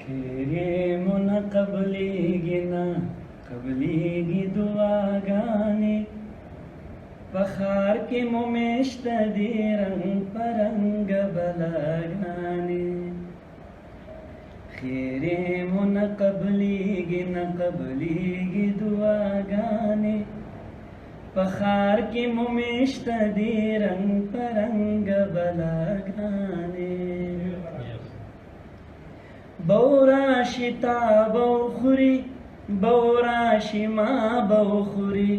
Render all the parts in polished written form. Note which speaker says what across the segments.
Speaker 1: خیرې مو نه قبلېږي نه قبلېږي دعاګانې په ښار کې مو میشته دي رنګ په رنګ بلاګانې خیرې مو نه قبلېږي نه قبلېږي دعاګانې په ښار کې مو میشته دي رنګ په رنګ بلاګانې بو راشي تا بو خوري بو راشي ما بو خوري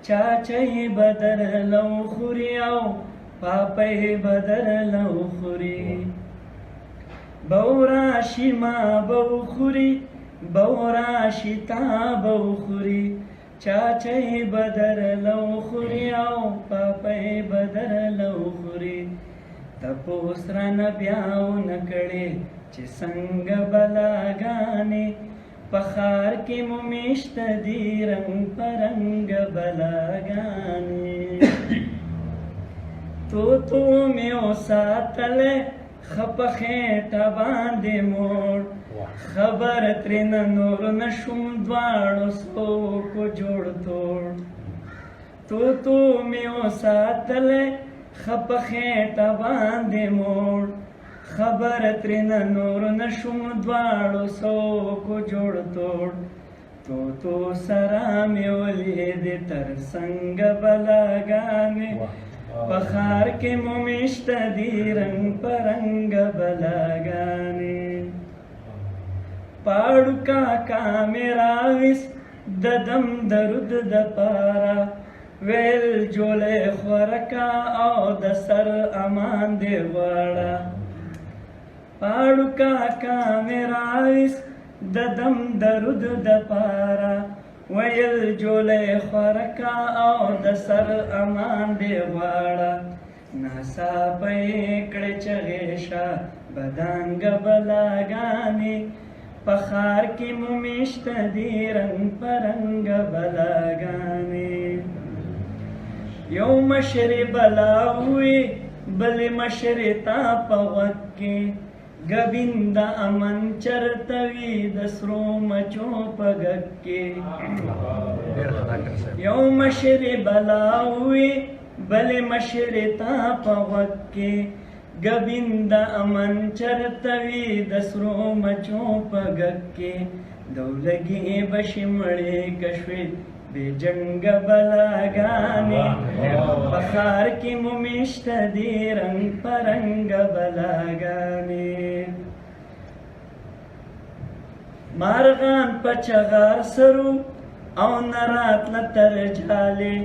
Speaker 1: چاچی بدر لو خوري او پاپی بدر لو خوري بو راشي ما بو خوري بو راشي تا بو خوري چاچی بدر لو خوري او پاپی بدر لو خوري تپوس رانه بیاو نکړې چې څنګه بلاګانې په ښار کې مو میشته دي رنګ په رنګ بلاګانې تو مې وساتلې ښه په خېټه باندې موړ خبر ترېنه نور نشوم دواړو څوکو جوړ توړ تو مې وساتلې ښه په خېټه باندې موړ خبر ترېنه نور نشوم دواړو څوکو جوړ توړ تو سره مې ولیدې تر څنګ بلاګانې په ښار کې مو میشته دي رنګ په رنګ بلاګانې پاړو کاکا مې راویست د دم درود دپاره ویل جولې خورکه او د سر امان دې غواړه پاړو کاکا مې راویست د دم درود دپاره ویل جولې خورکه او د سر امان دې غواړه ناڅاپه یې کړې چغې شه بدانګ بلاګانې په ښار کې مو میشته دي رنګ په رنګ بلاګانې یو مشرې بلا وې بلې مشرې تا په غوږ کې ګبین د امن چرته وي د سرو مچو په غږ کې یو مشرې بلا وې بلې مشرې تا په غوږ کې ګبین د امن چرته وي د سرو مچو په غږ کې دولګې بشي مړې کشوې بې جنګ بلاګانې په ښار کې مو میشته دي رنګ په رنګ بلاګانې مارغان په چغار سرو او نه راتله تر جالې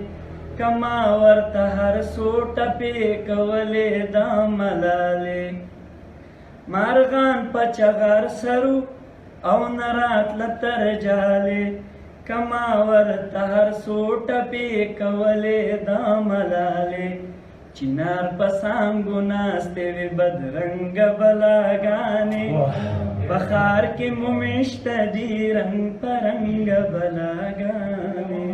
Speaker 1: کما ورته هر څو ټپې کولې دا ملالې مارغان په چغار سرو او نه راتله تر جالې کما ورته هر څو ټپې کولې دا ملالې چنار په څانګو ناستې وې بدرنګه بلاګانې په ښار کې مو میشته دي رنګ په رنګ بلاګانې